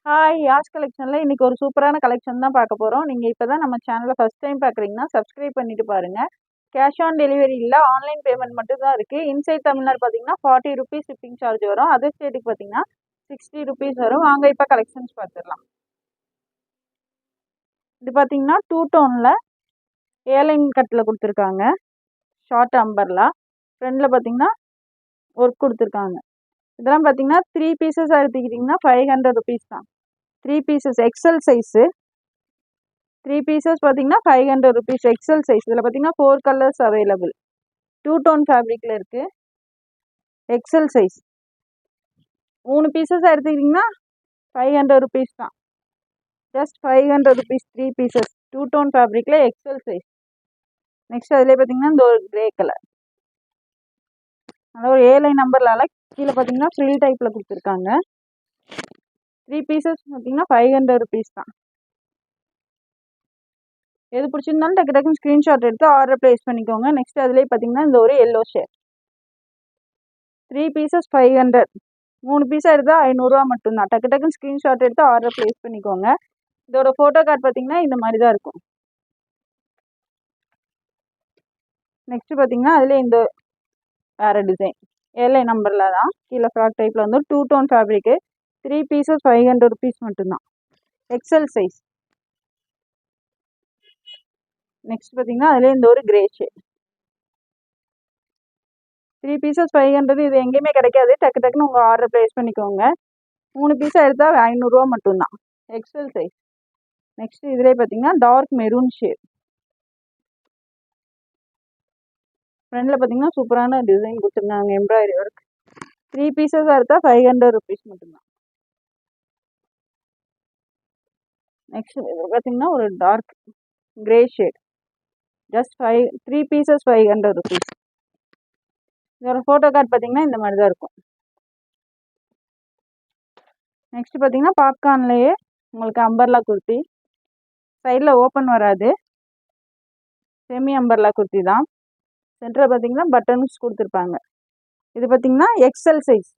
Hi Yash கலெக்ஷனில் இன்றைக்கி ஒரு சூப்பரான கலெக்ஷன் தான் பார்க்க போகிறோம். நீங்கள் இப்போ தான் நம்ம சேனலை ஃபஸ்ட் டைம் பார்க்குறீங்கன்னா சப்ஸ்கிரைப் பண்ணிட்டு பாருங்கள். கேஷ் ஆன் டெலிவரி இல்லை, ஆன்லைன் பேமெண்ட் மட்டும் தான் இருக்குது. இன்சைட் தமிழ்நாடு பார்த்தீங்கன்னா 40 ருபீஸ் ஷிப்பிங் சார்ஜ் வரும். அதர் ஸ்டேட்டுக்கு பார்த்தீங்கன்னா 60 ருபீஸ் வரும். வாங்க இப்போ கலெக்ஷன்ஸ் பார்த்துடலாம். இது பார்த்தீங்கன்னா 2 டோனில் ஏலைன் கட்டில் கொடுத்துருக்காங்க. ஷார்ட் அம்பர்லா ஃப்ரெண்டில் பார்த்தீங்கன்னா ஒர்க் கொடுத்துருக்காங்க. இதெல்லாம் பார்த்தீங்கன்னா 3 பீசஸ் எடுத்துக்கிட்டிங்கன்னா 500 ருபீஸ் தான். 3 பீசஸ் எக்ஸல் சைஸு 3 பீசஸ் பார்த்தீங்கன்னா 500 ருபீஸ் எக்ஸல் சைஸ். இதில் பார்த்தீங்கன்னா 4 கலர்ஸ் அவைலபிள். 2 டோன் ஃபேப்ரிக்கில் இருக்குது. எக்ஸல் சைஸ் 3 பீசஸ் எடுத்துக்கிட்டிங்கன்னா 500 ருபீஸ் தான். ஜஸ்ட் 500 ருபீஸ் 3 பீசஸ் 2 டோன் ஃபேப்ரிக்கில் எக்ஸல் சைஸ். நெக்ஸ்ட் அதிலே பார்த்தீங்கன்னா இந்த ஒரு கிரே கலர், அதாவது ஒரு ஏலைன் நம்பர்லால கீழே பார்த்தீங்கன்னா ஃப்ரில் டைப்பில் கொடுத்துருக்காங்க. 3 பீசஸ் பார்த்தீங்கன்னா 500 ருபீஸ் தான். எது பிடிச்சிருந்தாலும் டக்கு டக்குன்னு ஸ்க்ரீன்ஷாட் எடுத்து ஆர்டர் ப்ளேஸ் பண்ணிக்கோங்க. நெக்ஸ்ட் அதிலே பார்த்தீங்கன்னா இந்த ஒரு எல்லோ ஷேட் 3 பீசஸ் 500. 3 பீஸாக எடுத்தால் 500 மட்டும்தான். டக்கு டக்குன்னு ஸ்க்ரீன்ஷாட் எடுத்து ஆர்டர் ப்ளேஸ் பண்ணிக்கோங்க. இதோட ஃபோட்டோ கார்டு பார்த்தீங்கன்னா இந்த மாதிரி தான் இருக்கும். நெக்ஸ்ட் பார்த்தீங்கன்னா அதில் இந்த வேறு டிசைன் ஏலைன் நம்பரில் தான் கீழே ஃப்ராக் டைப்பில் வந்து 2 டோன் ஃபேப்ரிக்கு. 3 பீசஸ் 500 ருபீஸ் மட்டும்தான். XL size. நெக்ஸ்ட் பார்த்தீங்கன்னா அதில் இந்த ஒரு கிரே ஷேட் 3 பீசஸ் 500. இது எங்கேயுமே கிடைக்காது. டக்கு டக்குன்னு உங்கள் ஆர்டர் ப்ளேஸ் பண்ணிக்கோங்க. 3 பீஸாக எடுத்தால் 500 மட்டும்தான். XL size. நெக்ஸ்ட் இதிலே பார்த்தீங்கன்னா டார்க் மெரூன் ஷேட். ஃப்ரெண்டில் பார்த்தீங்கன்னா சூப்பரான டிசைன் கொடுத்துருந்தாங்க, எம்ப்ராய்டரி ஒர்க். 3 பீசஸாக எடுத்தால் 500 ருபீஸ் மட்டும்தான். நெக்ஸ்ட் இது பார்த்தீங்கன்னா ஒரு dark grey shade. Just 3 pieces 500 rupees. இதோட ஃபோட்டோ கார்டு பார்த்தீங்கன்னா இந்த மாதிரி தான் இருக்கும். நெக்ஸ்ட் பார்த்தீங்கன்னா பாப்கார்ன்லேயே உங்களுக்கு அம்பர்லா குர்த்தி. சைடில் ஓப்பன் வராது, செமி அம்பர்லா குர்த்தி தான். சென்டரில் பார்த்தீங்கன்னா பட்டன்ஸ் கொடுத்துருப்பாங்க. இது பார்த்தீங்கன்னா எக்ஸல் சைஸ்.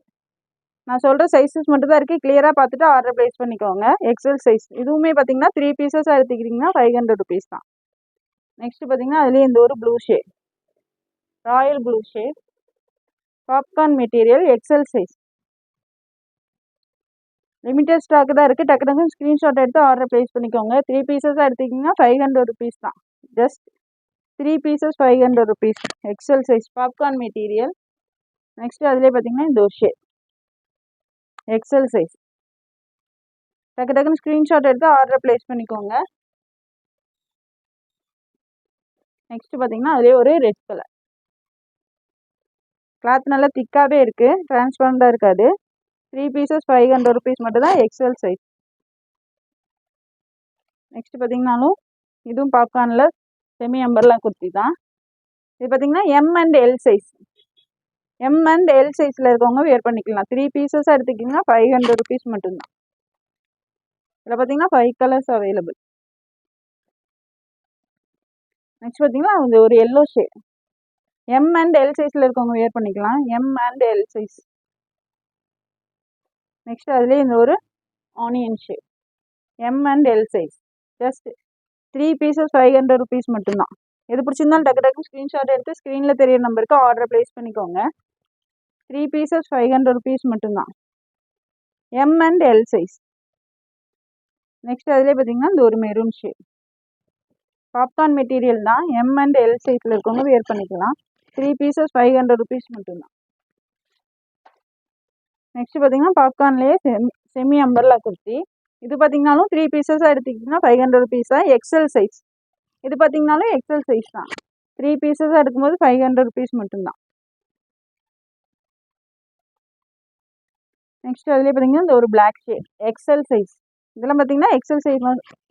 நான் சொல்கிற சைஸஸ் மட்டும் தான் இருக்குது. கிளியராக பார்த்துட்டு ஆர்டர் ப்ளேஸ் பண்ணிக்கோங்க. XL size. இதுவுமே பார்த்தீங்கன்னா 3 பீசஸாக எடுத்துக்கிட்டிங்கன்னா 500 ருபீஸ் தான். நெக்ஸ்ட் பார்த்தீங்கன்னா அதுலேயே இந்த ஒரு blue shade, royal blue shade, popcorn material, XL size. Limited stock தான் இருக்குது. டக்கு டக்குன்னு ஸ்க்ரீன்ஷாட் எடுத்து ஆர்டர் ப்ளேஸ் பண்ணிக்கோங்க. 3 பீசஸாக எடுத்துக்கிட்டிங்கன்னா 500 ருபீஸ் தான். Just 3 pieces 500 rupees. XL size popcorn material. Next அதிலே பார்த்தீங்கன்னா இந்த ஒரு ஷேட் எக்ஸல் சைஸ். டக்கு டக்குன்னு ஸ்க்ரீன்ஷாட் எடுத்து ஆர்டர் ப்ளேஸ் பண்ணிக்கோங்க. நெக்ஸ்ட் பார்த்தீங்கன்னா அதிலே ஒரு ரெட் கலர். கிளாத் நல்லா திக்காகவே இருக்குது, டிரான்ஸ்பரண்டாக இருக்காது. 3 பீசஸ் 500 ருபீஸ் மட்டும்தான். XL size. நெக்ஸ்ட் பார்த்தீங்கன்னாலும் இதுவும் பாப்கார்னில் செமி அம்பர்லா குர்த்தி தான். இது பார்த்தீங்கன்னா M and L size. M and L சைஸில் இருக்கவங்க வேர் பண்ணிக்கலாம். 3 பீசஸாக எடுத்துக்கிட்டிங்கன்னா 500 ருபீஸ் மட்டும்தான். இதில் பார்த்தீங்கன்னா 5 கலர்ஸ் அவைலபிள். நெக்ஸ்ட் பார்த்தீங்கன்னா இது ஒரு yellow shade. M and L சைஸில் இருக்கவங்க வேர் பண்ணிக்கலாம். M and L size. Next அதுலேயே இந்த ஒரு onion shade. M and L size. Just 3 pieces 500 rupees மட்டும்தான். எது பிடிச்சிருந்தாலும் டக்கு டக்கு ஸ்க்ரீன்ஷாட் எடுத்து ஸ்க்ரீனில் தெரியிற நம்பருக்கு ஆர்டர் ப்ளேஸ் பண்ணிக்கோங்க. 3 பீசஸ் 500 ருபீஸ் மட்டும்தான். M and L size. Next அதிலே பார்த்தீங்கன்னா இந்த ஒரு மெரூன் ஷேட். பாப்கார்ன் மெட்டீரியல் தான். எம் அண்ட் எல் சைஸில் இருக்கவங்க வேர் பண்ணிக்கலாம். 3 பீசஸ் 500 ருபீஸ் மட்டும்தான். நெக்ஸ்ட் பார்த்தீங்கன்னா பாப்கார்ன்லேயே செமி அம்பர்லா குர்த்தி. இது பார்த்தீங்கன்னாலும் 3 பீசஸாக எடுத்துக்கிட்டிங்கன்னா 500 ருபீஸ் தான். XL size. இது பார்த்தீங்கன்னாலும் எக்ஸல் சைஸ் தான். 3 பீசஸாக எடுக்கும்போது 500 ருபீஸ் மட்டும்தான். நெக்ஸ்ட் அதிலே பார்த்தீங்கன்னா இந்த ஒரு பிளாக் ஷேட் எக்ஸல் சைஸ். இதெல்லாம் பார்த்தீங்கன்னா எக்ஸல் சைஸ்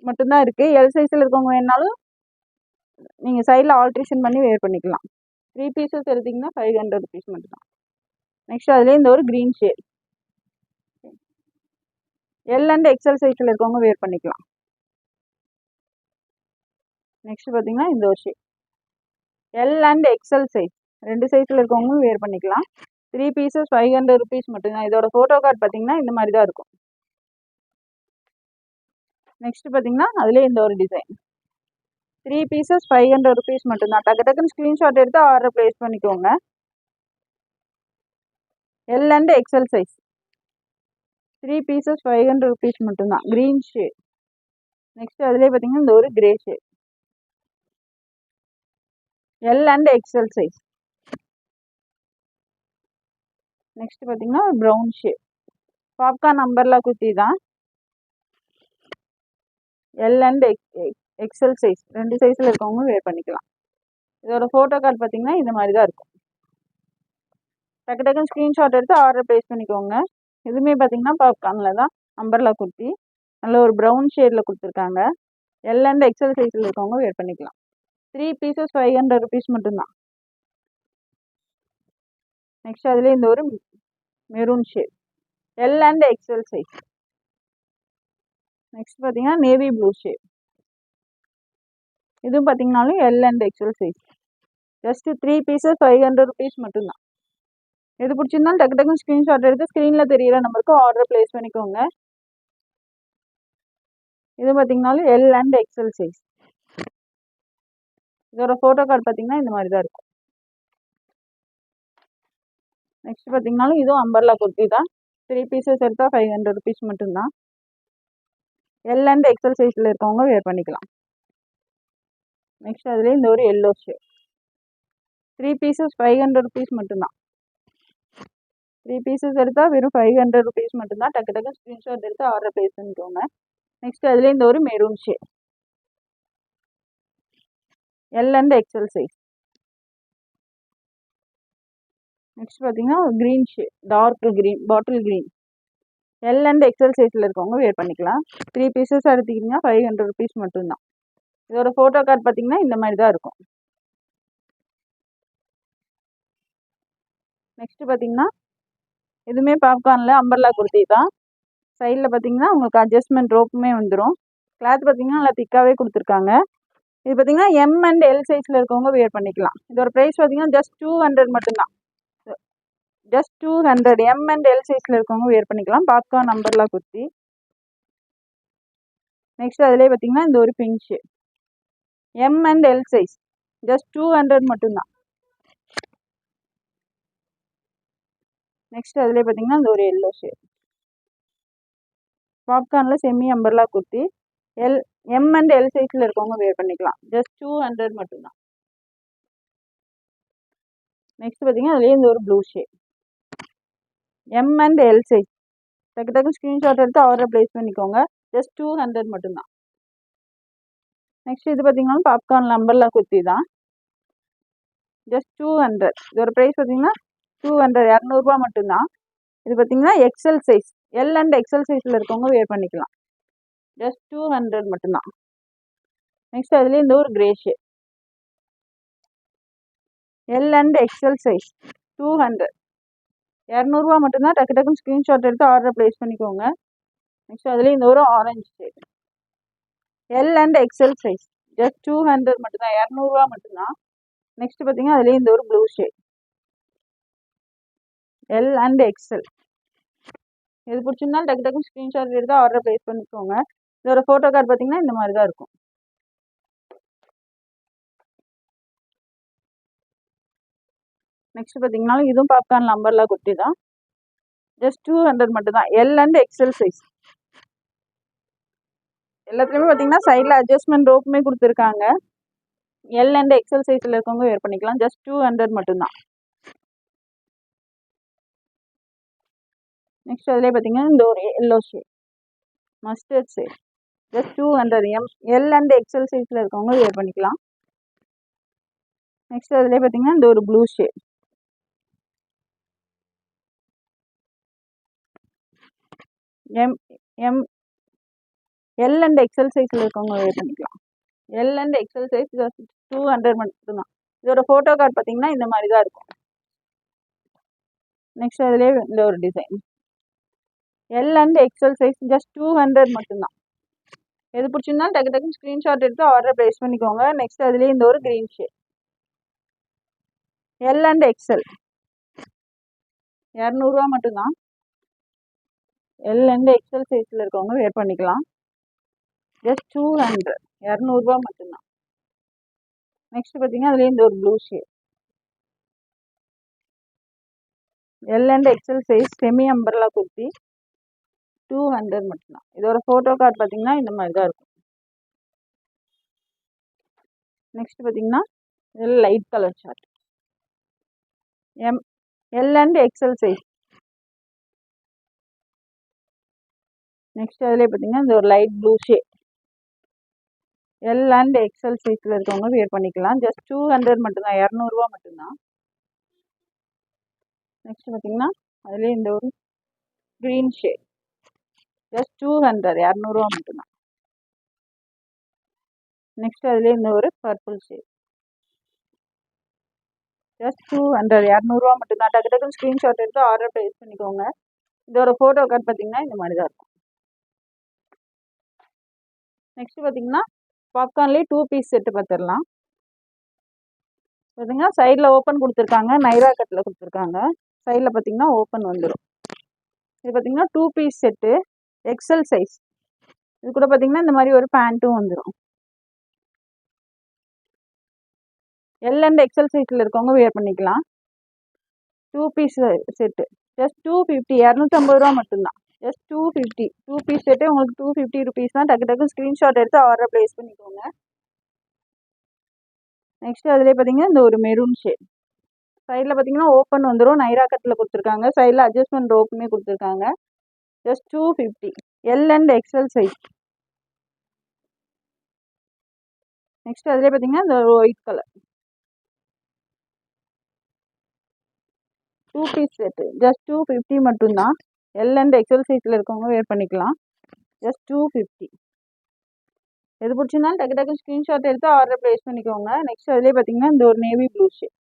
மட்டும்தான் இருக்குது. எல் சைஸில் இருக்கவங்க வேணாலும் நீங்கள் சைடில் ஆல்ட்ரேஷன் பண்ணி வேர் பண்ணிக்கலாம். 3 பீசஸ் எடுத்திங்கன்னா 500 ருபீஸ் மட்டும்தான். நெக்ஸ்ட் அதிலே இந்த ஒரு green shade. L and XL சைஸில் இருக்கவங்க வேர் பண்ணிக்கலாம். நெக்ஸ்ட் பார்த்தீங்கன்னா இந்த ஒரு shade L and XL size 2 சைஸில் இருக்கவங்களும் வேர் பண்ணிக்கலாம். 3 பீசஸ் 500 ருபீஸ் மட்டும்தான். இதோட ஃபோட்டோ கார்டு பார்த்தீங்கன்னா இந்த மாதிரி தான் இருக்கும். நெக்ஸ்ட் பார்த்தீங்கன்னா அதுலேயே இந்த ஒரு டிசைன் 3 பீசஸ் 500 rupees மட்டும்தான். டக்கு டக்குன்னு ஸ்க்ரீன்ஷாட் எடுத்து ஆர்டர் ப்ளேஸ் பண்ணிக்கோங்க. L and XL size 3 pieces 500 rupees மட்டும்தான். Green shade. நெக்ஸ்ட் அதுலேயே பார்த்தீங்கன்னா இந்த ஒரு grey shade. L and XL size. Next பார்த்தீங்கன்னா brown shade. Popcorn umbrella kurti தான். எல் அண்ட் எக்ஸல் சைஸ் 2 சைஸில் இருக்கவங்க வேர் பண்ணிக்கலாம். இதோட ஃபோட்டோ கார்டு பார்த்தீங்கன்னா இந்த மாதிரி தான் இருக்கும். டக்கு டக்குன்னு ஸ்க்ரீன்ஷாட் எடுத்து ஆர்டர் ப்ளேஸ் பண்ணிக்கோங்க. இதுவுமே பார்த்தீங்கன்னா பாப்கார்னில் தான் அம்பர்லா குர்த்தி. நல்ல ஒரு ப்ரௌன் ஷேடில் கொடுத்துருக்காங்க. எல் அண்ட் எக்ஸல் சைஸில் இருக்கவங்க வேர் பண்ணிக்கலாம். 3 பீசஸ் 500 rupees மட்டும்தான். நெக்ஸ்ட் அதுலேயே இந்த ஒரு maroon shade. L and XL size. Next பார்த்தீங்கன்னா நேவி ப்ளூ ஷேட். இதுவும் பார்த்தீங்கன்னாலும் L and XL size. Just 3 pieces 500 rupees மட்டும்தான். எது பிடிச்சிருந்தாலும் டக்கு டக்குன்னு ஸ்க்ரீன்ஷாட் எடுத்து ஸ்க்ரீனில் தெரியிற நம்பருக்கு ஆர்டர் ப்ளேஸ் பண்ணிக்கோங்க. இது பார்த்தீங்கன்னாலும் எல் அண்ட் எக்ஸல் சைஸ். இதோட ஃபோட்டோ கார்டு பார்த்தீங்கன்னா இந்த மாதிரி தான் இருக்கும். நெக்ஸ்ட் பார்த்தீங்கன்னாலும் இதுவும் அம்பர்லா குர்த்தி தான். 3 பீசஸ் எடுத்தால் 500 rupees மட்டும்தான். எல் அண்ட் எக்ஸல் சைஸில் இருக்கவங்க வேர் பண்ணிக்கலாம். நெக்ஸ்ட் அதுலேயே இந்த ஒரு எல்லோ ஷேட். 3 பீசஸ் 500 rupees மட்டும்தான். 3 பீசஸ் எடுத்தால் வெறும் 500 rupees மட்டும்தான். டக்கு டக்கு ஸ்க்ரீன்ஷாட் எடுத்து ஆர்டர் ப்ளேஸ் பண்ணிக்கோங்க. நெக்ஸ்ட் அதுலேயே இந்த ஒரு maroon shade. L and XL size. Next பார்த்தீங்கன்னா green shade. Dark green, bottle green. L and XL சைஸில் இருக்கவங்க வேர் பண்ணிக்கலாம். 3 பீசஸ் எடுத்துக்கிட்டிங்கன்னா 500 rupees மட்டும்தான். இதோட ஃபோட்டோ கார்டு பார்த்தீங்கன்னா இந்த மாதிரி தான் இருக்கும். நெக்ஸ்ட் பார்த்தீங்கன்னா இதுவுமே பாப்கார்னில் அம்பர்லா குர்த்தி தான். சைடில் பார்த்தீங்கன்னா உங்களுக்கு அட்ஜஸ்ட்மெண்ட் ரோப்புமே வந்துடும். கிளாத் பார்த்தீங்கன்னா நல்லா திக்காகவே கொடுத்துருக்காங்க. இது பார்த்தீங்கன்னா எம் அண்ட் எல் சைஸில் இருக்கவங்க வேர் பண்ணிக்கலாம். இதோட ப்ரைஸ் பார்த்தீங்கன்னா ஜஸ்ட் 200 மட்டும்தான். ஜஸ்ட் 200. எம் அண்ட் எல் சைஸில் இருக்கவங்க வேர் பண்ணிக்கலாம். Popcorn umbrella kurti. நெக்ஸ்ட் அதிலே பார்த்தீங்கன்னா இந்த ஒரு pink shade. M and L size just 200 மட்டும்தான். நெக்ஸ்ட் அதிலே பார்த்தீங்கன்னா இந்த ஒரு எல்லோ ஷேட். பாப்கார்னில் semi umbrella kurti. M and L சைஸில் இருக்கவங்க வேர் பண்ணிக்கலாம். ஜஸ்ட் 200 மட்டும்தான். நெக்ஸ்ட் பார்த்தீங்கன்னா அதுலேயே இந்த ஒரு blue shade. M and L size. டக்கு டக்கு ஸ்க்ரீன்ஷாட் எடுத்து ஆர்டர் ப்ளேஸ் பண்ணிக்கோங்க. ஜஸ்ட் 200 மட்டும்தான். நெக்ஸ்ட் இது பார்த்தீங்கன்னா பாப்கார்னில் அம்பர்லா குர்த்தி தான். ஜஸ்ட் 200. இதோட ப்ரைஸ் பார்த்தீங்கன்னா 200, 200 மட்டும்தான். இது பார்த்தீங்கன்னா XL size. L and XL சைஸில் இருக்கவங்க வேர் பண்ணிக்கலாம். ஜஸ்ட் 200 மட்டும்தான். நெக்ஸ்ட் அதுலேயே இந்த ஒரு grey shade. L and XL size 200, 200 மட்டும்தான். டக்கு டக்குன்னு ஸ்க்ரீன்ஷாட் எடுத்து ஆர்டர் ப்ளேஸ் பண்ணிக்கோங்க. நெக்ஸ்ட் அதுலேயே இந்த ஒரு orange shade. L and XL size just 200 மட்டும்தான், 200 மட்டும்தான். நெக்ஸ்ட் பார்த்தீங்கன்னா அதுலேயே இந்த ஒரு blue shade. L and XL. எது பிடிச்சிருந்தாலும் டக்கு டக்குன்னு ஸ்க்ரீன்ஷாட் எடுத்து ஆர்டர் ப்ளேஸ் பண்ணிக்கோங்க. இதோட ஃபோட்டோ கார்டு பார்த்தீங்கன்னா இந்த மாதிரி தான் இருக்கும். நெக்ஸ்ட் பார்த்தீங்கன்னா இதுவும் பாப்கார்ன் அம்பர்லா குர்த்தி தான். ஜஸ்ட் 200 மட்டும்தான். L and XL size. எல்லாத்துலேயுமே பார்த்தீங்கன்னா சைடில் அட்ஜஸ்ட்மெண்ட் ரோப்புமே கொடுத்துருக்காங்க. எல் அண்ட் எக்ஸல் சைஸில் இருக்கவங்க வேர் பண்ணிக்கலாம். ஜஸ்ட் 200 மட்டும்தான். நெக்ஸ்ட் அதிலே பார்த்தீங்கன்னா இந்த ஒரு yellow shade, mustard shade. Just 200. L and XL சைஸில் இருக்கவங்க வேர் பண்ணிக்கலாம். நெக்ஸ்ட் அதிலே பார்த்தீங்கன்னா இந்த ஒரு blue shade. L and XL சைஸில் இருக்கவங்க வேர் பண்ணிக்கலாம். L and XL size just 200 மட்டும்தான். இதோட ஃபோட்டோ கார்டு பார்த்தீங்கன்னா இந்த மாதிரி தான் இருக்கும். நெக்ஸ்ட் அதிலே இந்த ஒரு design. L and XL size just 200 மட்டும்தான். எது பிடிச்சிருந்தாலும் டக்கு டக்குன்னு ஸ்க்ரீன்ஷாட் எடுத்து ஆர்டர் ப்ளேஸ் பண்ணிக்கோங்க. நெக்ஸ்ட் அதுலேயே இந்த ஒரு green shade. L and XL 200 மட்டும்தான். எல் அண்ட் எக்ஸல் சைஸில் இருக்கவங்க வேர் பண்ணிக்கலாம். ஜஸ்ட் 200 200 மட்டும்தான். நெக்ஸ்ட் பார்த்தீங்கன்னா அதுலேயே இந்த ஒரு blue shade L and XL size semi umbrella kurti 200 மட்டும்தான். இதோட ஃபோட்டோ கார்டு பார்த்தீங்கன்னா இந்த மாதிரி தான் இருக்கும். நெக்ஸ்ட் பார்த்தீங்கன்னா இதில் light colour short L and XL size. Next அதிலே பார்த்தீங்கன்னா இந்த ஒரு light blue shade L and XL சைஸில் இருக்கவங்க வியர் பண்ணிக்கலாம். ஜஸ்ட் 200 மட்டும்தான், 200 மட்டும்தான். நெக்ஸ்ட் பார்த்தீங்கன்னா அதுலேயே இந்த ஒரு க்ரீன் ஷேட் ஜஸ்ட் 200 200 மட்டும்தான். நெக்ஸ்ட் அதுலேயே இந்த ஒரு பர்பிள் ஷேட் ஜஸ்ட் 200 200 மட்டும்தான். டக்கு டக்குன்னு ஸ்க்ரீன்ஷாட் எடுத்து ஆர்டர் ப்ளேஸ் பண்ணிக்கோங்க. இதோட ஃபோட்டோ கார்டு பார்த்தீங்கன்னா இந்த மாதிரி தான் இருக்கும். நெக்ஸ்ட் பார்த்தீங்கன்னா பாப்கார்ன்லேயே 2 பீஸ் செட்டு பார்த்துடலாம். பார்த்தீங்கன்னா சைடில் ஓப்பன் கொடுத்துருக்காங்க, நைரா கட்டில் கொடுத்துருக்காங்க. சைடில் பார்த்தீங்கன்னா ஓப்பன் வந்துடும். இது பார்த்தீங்கன்னா 2 பீஸ் செட்டு எக்ஸல் சைஸ். இது கூட பார்த்தீங்கன்னா இந்த மாதிரி ஒரு பேண்ட்டும் வந்துடும். எல் அண்ட் எக்ஸல் சைஸில் இருக்கவங்க வியர் பண்ணிக்கலாம். 2 பீஸ் செட்டு ஜஸ்ட் 250 250 மட்டும்தான். ஜஸ்ட் 250 2 பீஸ் செட்டு உங்களுக்கு 250 ருபீஸ் தான். டக்கு டக்கு ஸ்க்ரீன்ஷாட் எடுத்து ஆர்டர் ப்ளேஸ் பண்ணிக்கோங்க. நெக்ஸ்ட் அதிலே பார்த்தீங்கன்னா இந்த ஒரு மெரூன் ஷேட். சைடில் பார்த்தீங்கன்னா ஓப்பன் வந்துடும், நைரா கட்டில் கொடுத்துருக்காங்க. சைடில் அட்ஜஸ்ட்மெண்ட் ரோப்புமே கொடுத்துருக்காங்க. Just 250 L and XL size. Next அதிலே பார்த்தீங்கன்னா இந்த white colour 2 piece set just 250 மட்டும்தான். எல் அண்ட் எக்ஸல் சைஸில் இருக்கவங்க வேர் பண்ணிக்கலாம். ஜஸ்ட் 250. எது பிடிச்சிருந்தாலும் டக்கு டக்கு ஸ்க்ரீன்ஷாட் எடுத்து ஆர்டர் ப்ளேஸ் பண்ணிக்கோங்க. நெக்ஸ்ட் அதிலே பார்த்தீங்கன்னா இந்த ஒரு நேவி ப்ளூ ஷேட்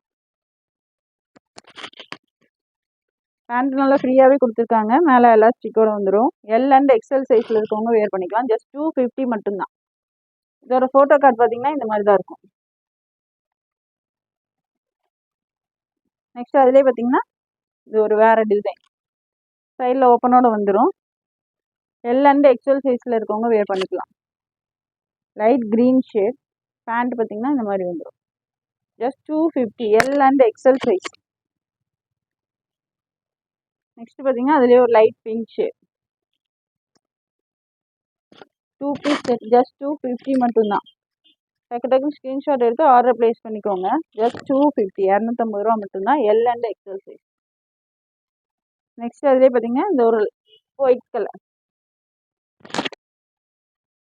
பேண்ட் நல்லா ஃப்ரீயாகவே கொடுத்துருக்காங்க. மேலே எலாஸ்டிக்கோட வந்துடும். எல் அண்ட் எக்ஸல் சைஸில் இருக்கவங்க வேர் பண்ணிக்கலாம். ஜஸ்ட் 250 மட்டும்தான். இதோட ஃபோட்டோ கார்டு பார்த்தீங்கன்னா இந்த மாதிரி தான் இருக்கும். நெக்ஸ்ட் அதிலே பார்த்தீங்கன்னா இது ஒரு வேறு டிசைன். சைடில் ஓப்பனோட வந்துடும். எல் அண்ட் எக்ஸல் சைஸில் இருக்கவங்க வேர் பண்ணிக்கலாம். லைட் க்ரீன் ஷேட் பேண்ட் பார்த்தீங்கன்னா இந்த மாதிரி வந்துடும். Just 250 L and XL size. Next பார்த்தீங்கன்னா அதுலேயே ஒரு light pink shade 2 piece set just 250 மட்டும்தான். டக்கு டக்குன்னு ஸ்க்ரீன்ஷாட் எடுத்து ஆர்டர் ப்ளேஸ் பண்ணிக்கோங்க. ஜஸ்ட் 250 250 மட்டும்தான். L and XL size. Next அதிலே பார்த்தீங்கன்னா இந்த ஒரு white colour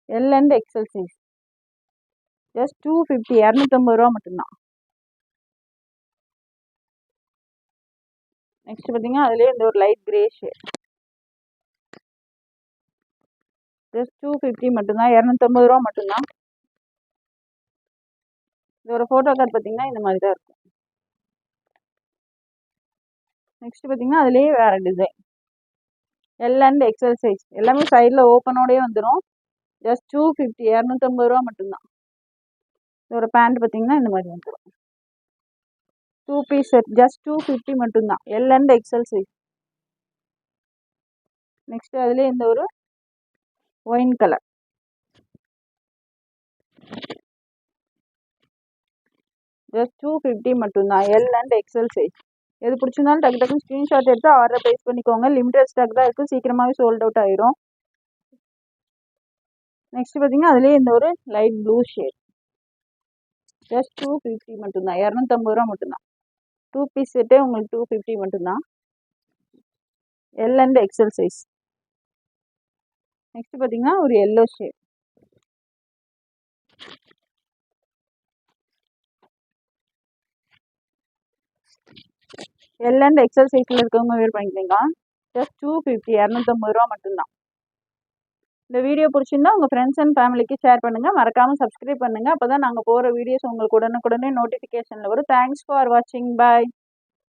L and XL size. Just 250 250 மட்டும்தான். நெக்ஸ்ட் பார்த்தீங்கன்னா அதுலேயே இந்த ஒரு லைட் கிரே ஷேட் ஜஸ்ட் 250 மட்டும்தான். 250 மட்டும்தான். இதோட ஃபோட்டோ கார்டு பார்த்தீங்கன்னா இந்த மாதிரி தான் இருக்கும். நெக்ஸ்ட் பார்த்தீங்கன்னா அதுலேயே வேறு design L and XL size. எல்லாமே சைடில் ஓப்பனோடே வந்துடும். ஜஸ்ட் 250 250 மட்டும்தான். இதோட பேண்ட் பார்த்தீங்கன்னா இந்த மாதிரி வந்துடும். 2 பீஸ் செட் ஜஸ்ட் 250 மட்டும்தான். L and XL size. Next அதுலேயே இந்த ஒரு ஒயின் கலர் ஜஸ்ட் 250 மட்டும்தான். L and XL size. எது பிடிச்சிருந்தாலும் டக்கு டக்குன்னு ஸ்க்ரீன்ஷாட் எடுத்து ஆர்டர் ப்ளேஸ் பண்ணிக்கோங்க. லிமிடெட் ஸ்டாக் தான் இருக்குது, சீக்கிரமாகவே சோல்ட் அவுட் ஆயிரும். நெக்ஸ்ட் பார்த்தீங்கன்னா அதுலேயே இந்த ஒரு லைட் ப்ளூ ஷேட் ஜஸ்ட் 250 மட்டும்தான். 250 மட்டும்தான். 2 பீஸ் செட்டே உங்களுக்கு 250 மட்டும்தான். L and XL size. Next பார்த்தீங்கன்னா ஒரு yellow shade L and XL சைஸில் இருக்கவங்க வேர் பண்ணிக்கலாம். ஜஸ்ட் 250 250 மட்டும்தான். இந்த வீடியோ பிடிச்சிருந்தா உங்கள் ஃப்ரெண்ட்ஸ் அண்ட் ஃபேமிலிக்கு ஷேர் பண்ணுங்கள். மறக்காமல் சப்ஸ்கிரைப் பண்ணுங்கள். அப்போ தான் நாங்கள் போகிற வீடியோஸ் உங்களுக்கு உடனுக்குடனே நோட்டிஃபிகேஷனில் வரும். தேங்க்ஸ் ஃபார் வாட்சிங். பாய்.